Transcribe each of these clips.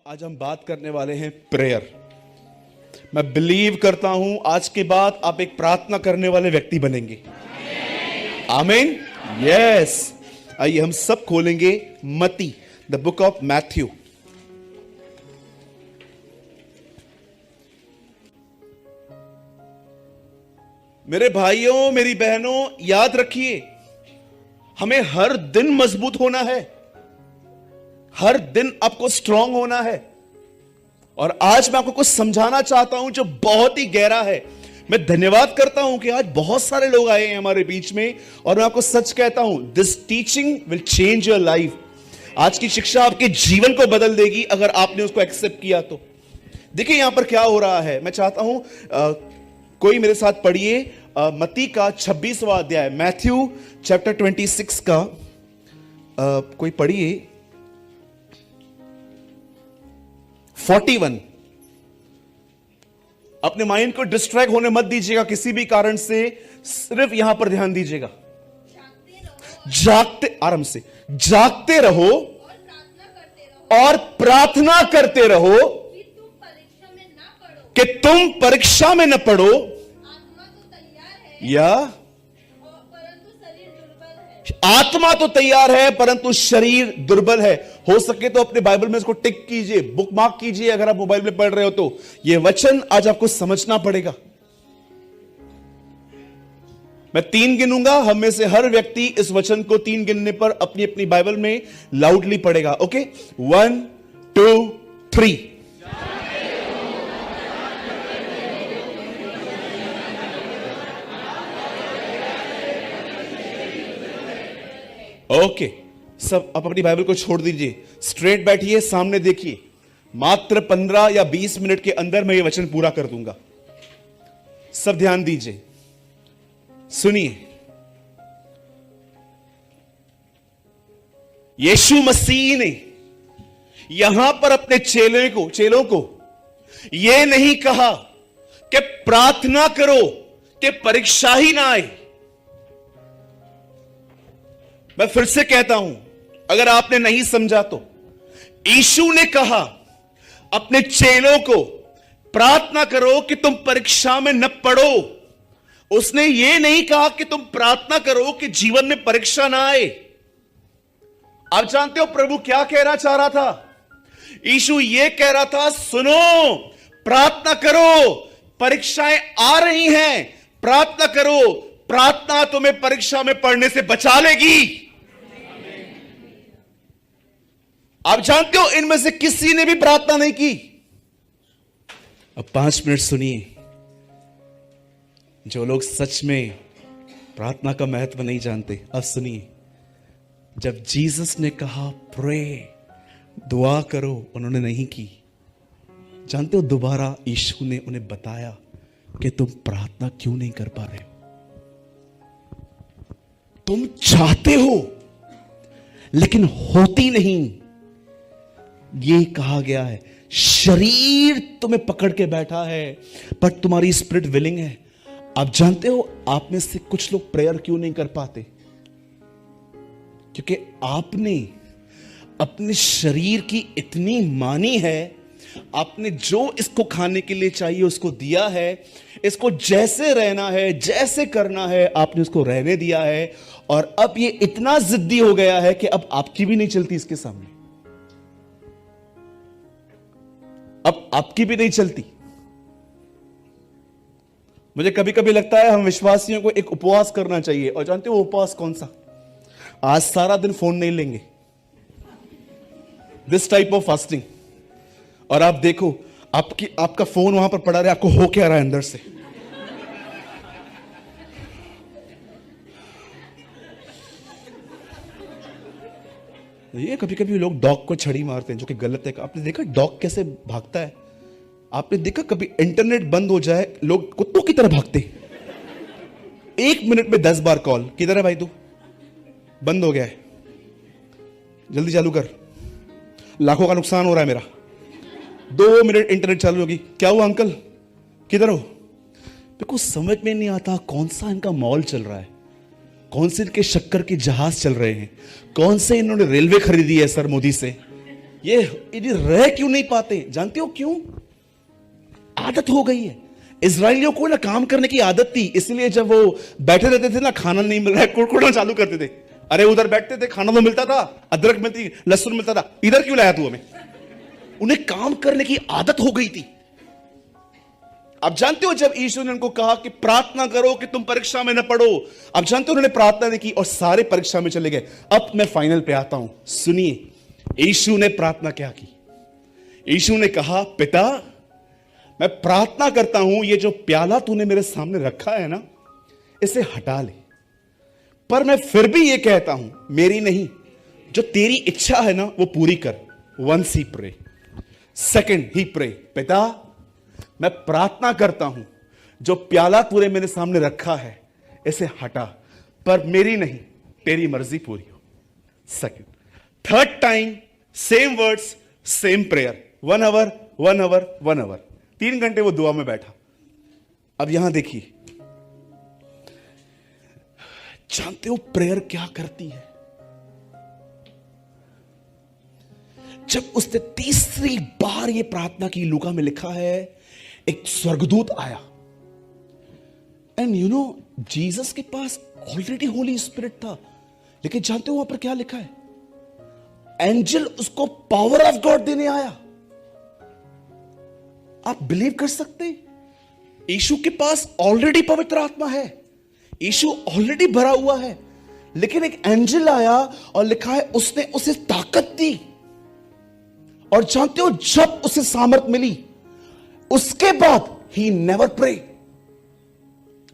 आज हम बात करने वाले हैं प्रेयर। मैं बिलीव करता हूं आज के बाद आप एक प्रार्थना करने वाले व्यक्ति बनेंगे। आमीन। यस। आइए हम सब खोलेंगे मत्ती, द बुक ऑफ मैथ्यू। मेरे भाइयों, मेरी बहनों, याद रखिए, हमें हर दिन मजबूत होना है, हर दिन आपको स्ट्रांग होना है। और आज मैं आपको कुछ समझाना चाहता हूं जो बहुत ही गहरा है। मैं धन्यवाद करता हूं कि आज बहुत सारे लोग आए हैं हमारे बीच में, और मैं आपको सच कहता हूं, this teaching will change your life. आज की शिक्षा आपके जीवन को बदल देगी अगर आपने उसको एक्सेप्ट किया तो। देखिए यहां पर क्या हो रहा है, मैं चाहता हूं कोई मेरे साथ पढ़िए मत्ती का 26वां अध्याय, मैथ्यू चैप्टर 26 का कोई पढ़िए 41। अपने माइंड को डिस्ट्रैक्ट होने मत दीजिएगा किसी भी कारण से, सिर्फ यहां पर ध्यान दीजिएगा। आराम से जागते रहो और प्रार्थना करते रहो कि तुम परीक्षा में न पड़ो। या आत्मा तो तैयार है परंतु शरीर दुर्बल है। हो सके तो अपने बाइबल में इसको टिक कीजिए, बुकमार्क कीजिए अगर आप मोबाइल में पढ़ रहे हो तो। यह वचन आज आपको समझना पड़ेगा। मैं 3 गिनूंगा, हम में से हर व्यक्ति इस वचन को 3 गिनने पर अपनी अपनी बाइबल में लाउडली पढ़ेगा। ओके, 1 2 3। ओके, सब आप अपनी बाइबल को छोड़ दीजिए, स्ट्रेट बैठिए, सामने देखिए। मात्र 15 या 20 मिनट के अंदर मैं ये वचन पूरा कर दूंगा। सब ध्यान दीजिए, सुनिए। यीशु मसीह ने यहां पर अपने चेलों को यह नहीं कहा कि प्रार्थना करो कि परीक्षा ही ना आए। मैं फिर से कहता हूं, अगर आपने नहीं समझा तो, यीशु ने कहा अपने चेलों को प्रार्थना करो कि तुम परीक्षा में न पड़ो। उसने यह नहीं कहा कि तुम प्रार्थना करो कि जीवन में परीक्षा ना आए। आप जानते हो प्रभु क्या कहना चाह रहा था? यीशु यह कह रहा था, सुनो, प्रार्थना करो, परीक्षाएं आ रही हैं, प्रार्थना करो, प्रार्थना तुम्हें परीक्षा में पढ़ने से बचा लेगी। आप जानते हो इनमें से किसी ने भी प्रार्थना नहीं की। अब 5 मिनट सुनिए। जो लोग सच में प्रार्थना का महत्व नहीं जानते, अब सुनिए। जब जीसस ने कहा प्रे, दुआ करो, उन्होंने नहीं की। जानते हो दोबारा यीशु ने उन्हें बताया कि तुम प्रार्थना क्यों नहीं कर पा रहे हो। तुम चाहते हो लेकिन होती नहीं। ये कहा गया है, शरीर तुम्हें पकड़ के बैठा है पर तुम्हारी स्पिरिट विलिंग है। आप जानते हो आप में से कुछ लोग प्रेयर क्यों नहीं कर पाते? क्योंकि आपने अपने शरीर की इतनी मानी है, आपने जो इसको खाने के लिए चाहिए उसको दिया है, इसको जैसे रहना है, जैसे करना है, आपने उसको रहने दिया है। और अब ये इतना जिद्दी हो गया है कि अब आपकी भी नहीं चलती इसके सामने। अब आपकी भी नहीं चलती। मुझे कभी कभी लगता है हम विश्वासियों को एक उपवास करना चाहिए। और जानते हो वो उपवास कौन सा? आज सारा दिन फोन नहीं लेंगे, दिस टाइप ऑफ फास्टिंग। और आप देखो आपका फोन वहां पर पड़ा रहे, आपको हो क्या रहा है अंदर से। ये कभी कभी लोग डॉग को छड़ी मारते हैं, जो कि गलत है। आपने देखा डॉग कैसे भागता है? आपने देखा कभी इंटरनेट बंद हो जाए, लोग कुत्तों की तरह भागते। 1 मिनट में 10 बार कॉल, किधर है भाई तू? बंद हो गया है, जल्दी चालू कर, लाखों का नुकसान हो रहा है मेरा। 2 मिनट इंटरनेट चालू होगी, क्या हुआ अंकल, किधर हो? मेरे को समझ में नहीं आता कौन सा इनका मॉल चल रहा है, कौन से इनके शक्कर के जहाज चल रहे हैं, कौन से इन्होंने रेलवे खरीदी है सर मोदी से। ये रह क्यों नहीं पाते? जानते हो क्यों? आदत हो गई है। इजराइलियों को ना काम करने की आदत थी, इसलिए जब वो बैठे रहते थे ना, खाना नहीं मिल रहा है, कुड़कुड़ना चालू करते थे। अरे उधर बैठते थे, खाना तो मिलता था, अदरक मिलती, लहसुन मिलता था, इधर क्यों लाया तू हमें? उन्हें काम करने की आदत हो गई थी। आप जानते हो जब यीशु ने उनको कहा कि प्रार्थना करो कि तुम परीक्षा में न पड़ो, आप जानते हो उन्होंने प्रार्थना नहीं की और सारे परीक्षा में चले गए। अब मैं फाइनल पे आता हूं, सुनिए यीशु ने प्रार्थना क्या की। यीशु ने कहा, पिता मैं प्रार्थना करता हूं, ये जो प्याला तूने मेरे सामने रखा है ना, इसे हटा ले, पर मैं फिर भी ये कहता हूं, मेरी नहीं जो तेरी इच्छा है ना वो पूरी कर। Once he pray, second he pray, पिता मैं प्रार्थना करता हूं, जो प्याला तूने मेरे सामने रखा है इसे हटा, पर मेरी नहीं तेरी मर्जी पूरी हो। Second, third time same words same prayer, 1 hour 1 hour 1 hour, 3 घंटे वो दुआ में बैठा। अब यहां देखिए, जानते हो प्रेयर क्या करती है? जब उसने तीसरी बार ये प्रार्थना की, लूका में लिखा है, एक स्वर्गदूत आया। एंड यू नो जीसस के पास ऑलरेडी होली स्पिरिट था, लेकिन जानते हो वहां पर क्या लिखा है? एंजल उसको पावर ऑफ गॉड देने आया। आप बिलीव कर सकते हैं? यीशु के पास ऑलरेडी पवित्र आत्मा है, यीशु ऑलरेडी भरा हुआ है, लेकिन एक एंजल आया और लिखा है उसने उसे ताकत दी। और जानते हो जब उसे सामर्थ मिली, उसके बाद ही नेवर प्रे।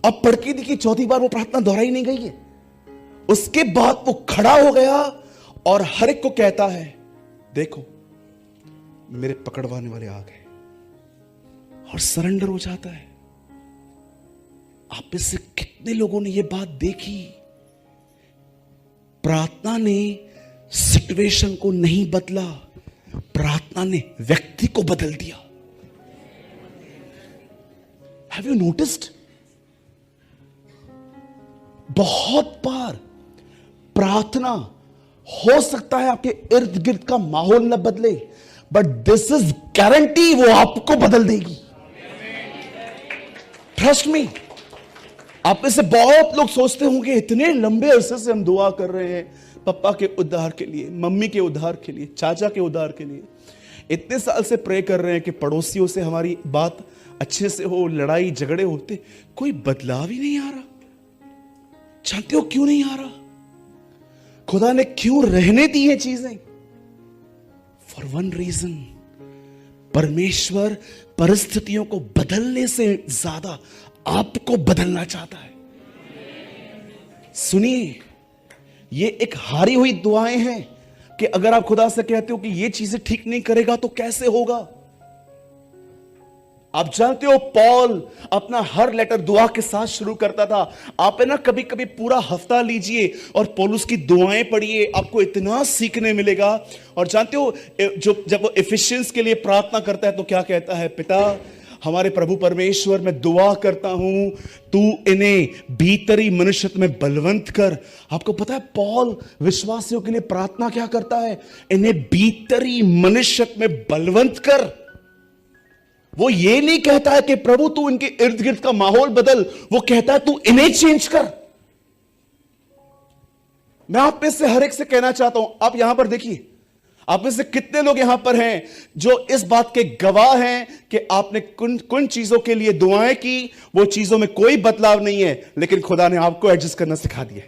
अब पढ़ के देखिए, चौथी बार वो प्रार्थना दोहराई नहीं गई है। उसके बाद वो खड़ा हो गया और हर एक को कहता है, देखो मेरे पकड़वाने वाले आ गए, और सरेंडर हो जाता है। आप में से कितने लोगों ने यह बात देखी? प्रार्थना ने सिचुएशन को नहीं बदला, प्रार्थना ने व्यक्ति को बदल दिया। Have you noticed? बहुत बार प्रार्थना हो सकता है आपके इर्द गिर्द का माहौल न बदले, बट दिस इज गारंटी वो आपको बदल देगी। Trust me. आप में से बहुत लोग सोचते होंगे, इतने लंबे अरसे से हम दुआ कर रहे हैं पापा के उद्धार के लिए, मम्मी के उद्धार के लिए, चाचा के उद्धार के लिए, इतने साल से प्रे कर रहे हैं कि पड़ोसियों से हमारी बात अच्छे से हो, लड़ाई झगड़े होते, कोई बदलाव ही नहीं आ रहा। जानते हो क्यों नहीं आ रहा? खुदा ने क्यों रहने दी है चीजें? फॉर वन रीजन, परमेश्वर परिस्थितियों को बदलने से ज्यादा आपको बदलना चाहता है। सुनिए, ये एक हारी हुई दुआएं हैं कि अगर आप खुदा से कहते हो कि ये चीजें ठीक नहीं करेगा तो कैसे होगा? आप जानते हो पॉल अपना हर लेटर दुआ के साथ शुरू करता था। आप है ना कभी कभी पूरा हफ्ता लीजिए और पौलुस की दुआएं पढ़िए, आपको इतना सीखने मिलेगा। और जानते हो जब वो एफिशिएंस के लिए प्रार्थना करता है तो क्या कहता है? पिता हमारे प्रभु परमेश्वर, मैं दुआ करता हूं तू इन्हें भीतरी मनुष्यत्व में बलवंत कर। आपको पता है पौल विश्वासियों के लिए प्रार्थना क्या करता है? इन्हें भीतरी मनुष्यत्व में बलवंत कर। वो ये नहीं कहता है कि प्रभु तू इनके इर्द गिर्द का माहौल बदल, वो कहता है तू इन्हें चेंज कर। मैं आप में से हर एक से कहना चाहता हूं, आप यहां पर देखिए, आप में से कितने लोग यहां पर हैं जो इस बात के गवाह हैं कि आपने कुछ चीजों के लिए दुआएं की, वो चीजों में कोई बदलाव नहीं है, लेकिन खुदा ने आपको एडजस्ट करना सिखा दिया।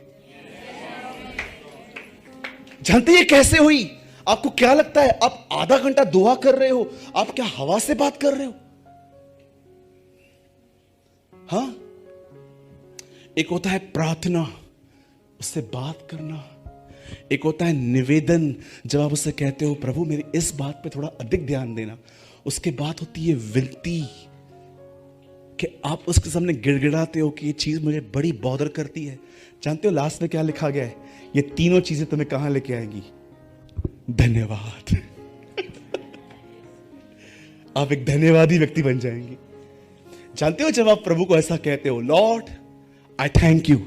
जानते हैं कैसे हुई? आपको क्या लगता है? आप आधा घंटा दुआ कर रहे हो, आप क्या हवा से बात कर रहे हो? हाँ, एक होता है प्रार्थना, उससे बात करना, एक होता है निवेदन, जब आप उससे कहते हो प्रभु मेरी इस बात पे थोड़ा अधिक ध्यान देना। उसके बाद होती है विनती, कि आप उसके सामने गिड़गिड़ाते हो कि ये चीज मुझे बड़ी बॉदर करती है। जानते हो लास्ट में क्या लिखा गया है? ये तीनों चीजें तुम्हें कहां लेके आएंगी? धन्यवाद। आप एक धन्यवादी व्यक्ति बन जाएंगे। जानते हो जब आप प्रभु को ऐसा कहते हो, Lord I thank you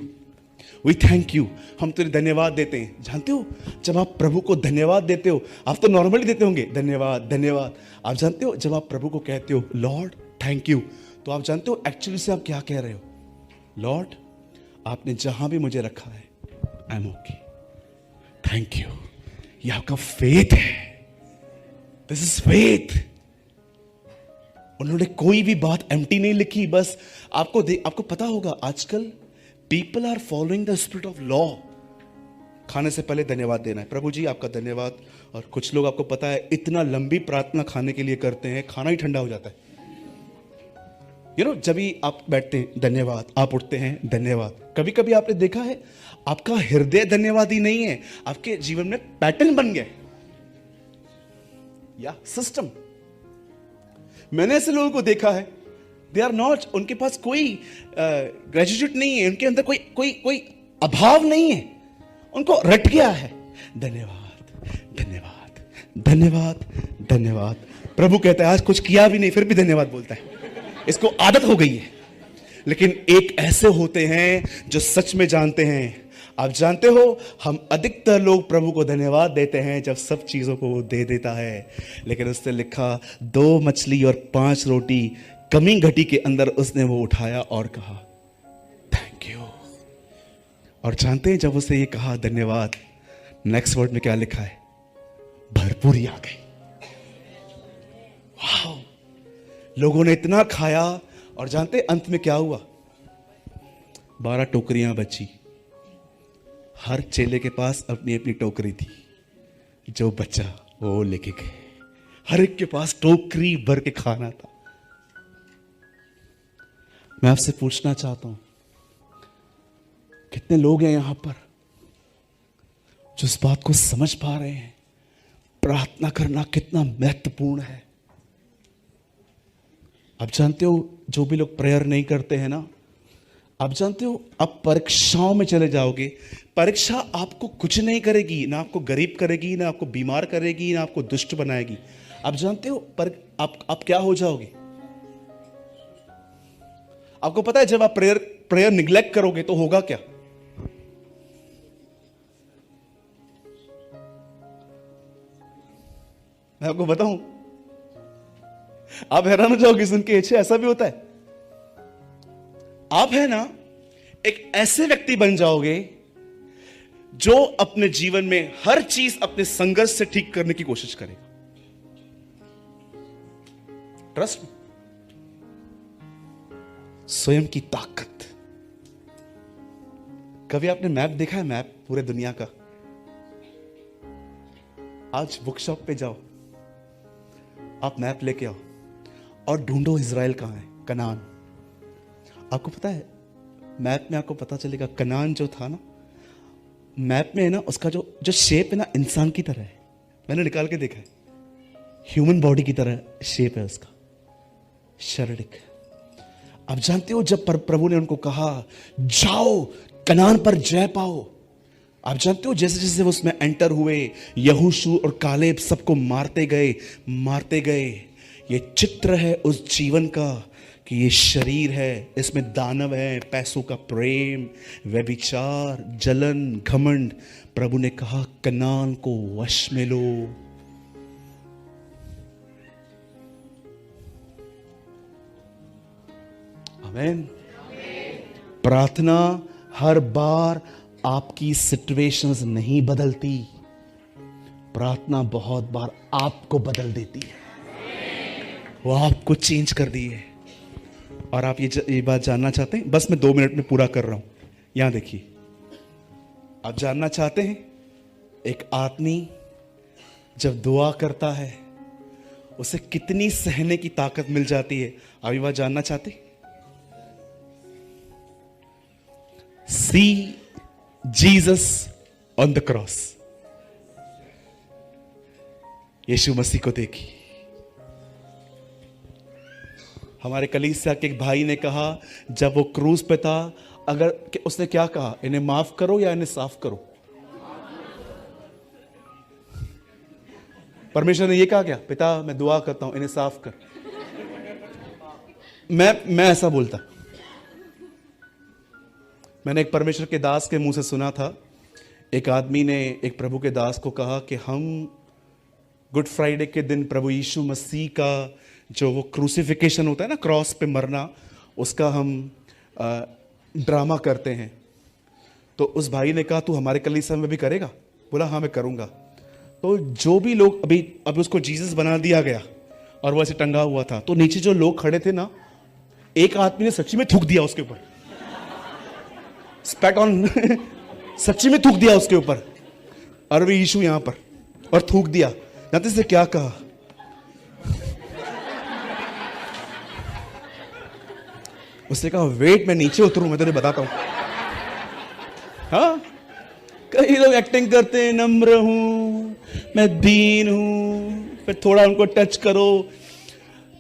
we thank you, हम तेरे धन्यवाद देते हैं। जानते हो जब आप प्रभु को धन्यवाद देते हो, आप तो नॉर्मली देते होंगे धन्यवाद धन्यवाद, आप जानते हो जब आप प्रभु को कहते हो लॉर्ड थैंक यू, तो आप जानते हो एक्चुअली से आप क्या कह रहे हो? लॉर्ड आपने जहां भी मुझे रखा है I am okay, thank you. ये आपका फेथ है, दिस इज फेथ। उन्होंने कोई भी बात एम्प्टी नहीं लिखी, बस आपको पता होगा आजकल people are following the spirit of law. खाने से पहले धन्यवाद देना है, प्रभु जी आपका धन्यवाद। और कुछ लोग आपको पता है इतना लंबी प्रार्थना खाने के लिए करते हैं, खाना ही ठंडा हो जाता है। जब भी आप बैठते हैं धन्यवाद, आप उठते हैं धन्यवाद। कभी कभी आपने देखा है आपका हृदय धन्यवाद ही नहीं है, आपके जीवन में पैटर्न बन गया या सिस्टम। मैंने ऐसे लोगों को देखा है, दे आर नॉट, उनके पास कोई ग्रेजुएट नहीं है, उनके अंदर कोई अभाव नहीं है, उनको रट गया है धन्यवाद धन्यवाद धन्यवाद धन्यवाद। प्रभु कहता है आज कुछ किया भी नहीं फिर भी धन्यवाद बोलता है, इसको आदत हो गई है। लेकिन एक ऐसे होते हैं जो सच में जानते हैं। आप जानते हो हम अधिकतर लोग प्रभु को धन्यवाद देते हैं जब सब चीजों को वो दे देता है, लेकिन उसने लिखा 2 मछली और 5 रोटी कमी घटी के अंदर उसने वो उठाया और कहा थैंक यू। और जानते हैं जब उसने ये कहा धन्यवाद, नेक्स्ट वर्ड में क्या लिखा है? भरपूरी आ गई। वाह, लोगों ने इतना खाया और जानते अंत में क्या हुआ? 12 टोकरियां बची। हर चेले के पास अपनी अपनी टोकरी थी, जो बचा वो लेके गए। हर एक के पास टोकरी भर के खाना था। मैं आपसे पूछना चाहता हूं कितने लोग हैं यहां पर जो इस बात को समझ पा रहे हैं प्रार्थना करना कितना महत्वपूर्ण है। आप जानते हो जो भी लोग प्रेयर नहीं करते हैं ना, आप जानते हो आप परीक्षाओं में चले जाओगे, परीक्षा आपको कुछ नहीं करेगी, ना आपको गरीब करेगी, ना आपको बीमार करेगी, ना आपको दुष्ट बनाएगी। आप जानते हो पर आप क्या हो जाओगे? आपको पता है जब आप प्रेयर निग्लेक्ट करोगे तो होगा क्या? मैं आपको बताऊं, आप हैरान हो जाओगे सुन के, ऐसा भी होता है। आप है ना एक ऐसे व्यक्ति बन जाओगे जो अपने जीवन में हर चीज अपने संघर्ष से ठीक करने की कोशिश करेगा। ट्रस्ट, स्वयं की ताकत। कभी आपने मैप देखा है? मैप पूरे दुनिया का। आज बुक शॉप पे जाओ, आप मैप लेके आओ और ढूंढो इजराइल कहां है, कनान। आपको पता है मैप में आपको पता चलेगा कनान जो था ना, मैप में है ना उसका जो शेप है ना इंसान की तरह है। मैंने निकाल के देखा है, ह्यूमन बॉडी की तरह शेप है उसका, शारीरिक। आप जानते हो जब प्रभु ने उनको कहा जाओ कनान पर जय पाओ, आप जानते हो जैसे जैसे वो उसमें एंटर हुए, यहोशू और कालेब सबको मारते गए। ये चित्र है उस जीवन का कि ये शरीर है, इसमें दानव है, पैसों का प्रेम, व्यभिचार, जलन, घमंड। प्रभु ने कहा कनान को वश में लो। आमीन। प्रार्थना हर बार आपकी सिचुएशंस नहीं बदलती, प्रार्थना बहुत बार आपको बदल देती है, वो आपको चेंज कर दी है। और आप ये बात जानना चाहते हैं? बस मैं 2 मिनट में पूरा कर रहा हूं। यहां देखिए, आप जानना चाहते हैं एक आदमी जब दुआ करता है उसे कितनी सहने की ताकत मिल जाती है? आप ये बात जानना चाहते? See Jesus on the cross. Yeshu Masih को देखी। हमारे कलीसिया के एक भाई ने कहा जब वो क्रूज पे था, अगर उसने क्या कहा, इन्हें माफ करो या इन्हें साफ करो? परमेश्वर ने ये कहा क्या? पिता मैं दुआ करता हूं इन्हें साफ कर। मैं ऐसा बोलता, मैंने एक परमेश्वर के दास के मुंह से सुना था, एक आदमी ने एक प्रभु के दास को कहा कि हम गुड फ्राइडे के दिन प्रभु यीशु मसीह का जो वो क्रूसिफिकेशन होता है ना, क्रॉस पे मरना, उसका हम ड्रामा करते हैं। तो उस भाई ने कहा, तू हमारे कलीसिया में भी करेगा? बोला, हाँ मैं करूँगा। तो जो भी लोग अभी उसको जीसस बना दिया गया और वो ऐसे टंगा हुआ था, तो नीचे जो लोग खड़े थे ना, एक आदमी ने सच्ची में थूक दिया उसके ऊपर, स्पैट ऑन सच्ची में थूक दिया उसके ऊपर, और वे यीशु यहां पर, और थूक दिया। जानते से क्या कहा? उसने कहा, वेट मैं नीचे उतरूं, मैं तुझे बताता हूं। हाँ, कई लोग एक्टिंग करते हैं, नम्र हूं, मैं दीन हूं, फिर थोड़ा उनको टच करो।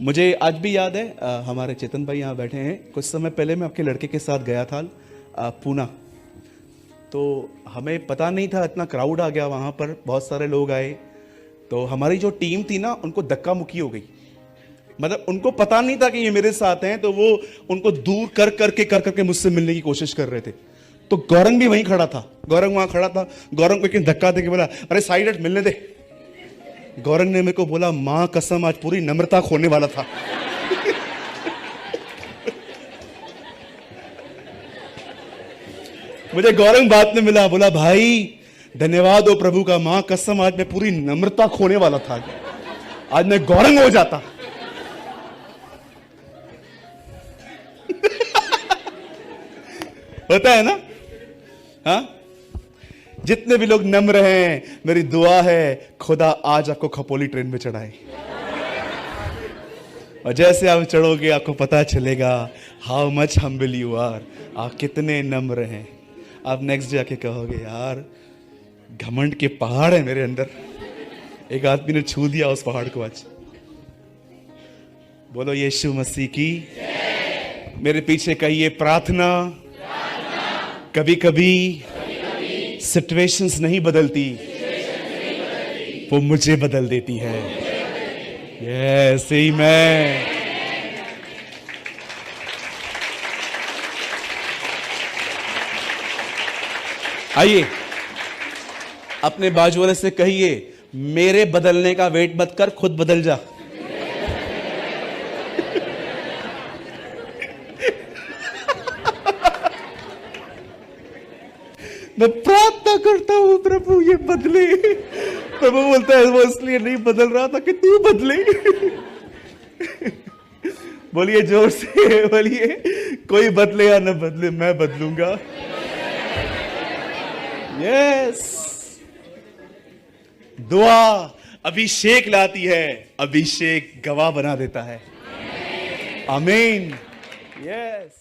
मुझे आज भी याद है, हमारे चेतन भाई यहाँ बैठे हैं, कुछ समय पहले मैं आपके लड़के के साथ गया था पूना। तो हमें पता नहीं था, इतना क्राउड आ गया वहाँ पर, बहुत सारे लोग आए। तो हमारी जो टीम थी ना, उनको धक्का मुक्की हो गई। मतलब उनको पता नहीं था कि ये मेरे साथ हैं, तो वो उनको दूर कर करके मुझसे मिलने की कोशिश कर रहे थे। तो गौरंग भी वहीं खड़ा था, गौरंग वहां खड़ा था। गौरंग को एक धक्का दे के बोला, अरे साइड हट, मिलने दे। गौरंग ने मेरे को बोला, मां कसम आज पूरी नम्रता खोने वाला था। मुझे गौरंग बात में मिला, बोला, भाई धन्यवाद हो प्रभु का, मां कसम आज मैं पूरी नम्रता खोने वाला था, आज मैं गौरंग हो जाता। होता है ना? हाँ, जितने भी लोग नम्र हैं, मेरी दुआ है खुदा आज आपको खपोली ट्रेन में चढ़ाए, और जैसे आप चढ़ोगे आपको पता चलेगा how much humble you are, आप कितने नम्र हैं। आप नेक्स्ट जाके कहोगे, यार घमंड के पहाड़ है मेरे अंदर, एक आदमी ने छू दिया उस पहाड़ को आज। बोलो यीशु मसीह की। मेरे पीछे कहिए, प्रार्थना कभी कभी सिचुएशंस नहीं बदलती, वो मुझे बदल देती है। यस आमीन। आइए अपने बाजू वाले से कहिए, मेरे बदलने का वेट मत कर, खुद बदल जा। मैं प्रार्थना करता हूं प्रभु ये बदले। प्रभु बोलता है, वो इसलिए नहीं बदल रहा था कि तू बदले। बोलिए जोर से, बोलिए, कोई बदले या न बदले, मैं बदलूंगा। यस, दुआ अभिषेक लाती है, अभिषेक गवाह बना देता है। आमीन। यस।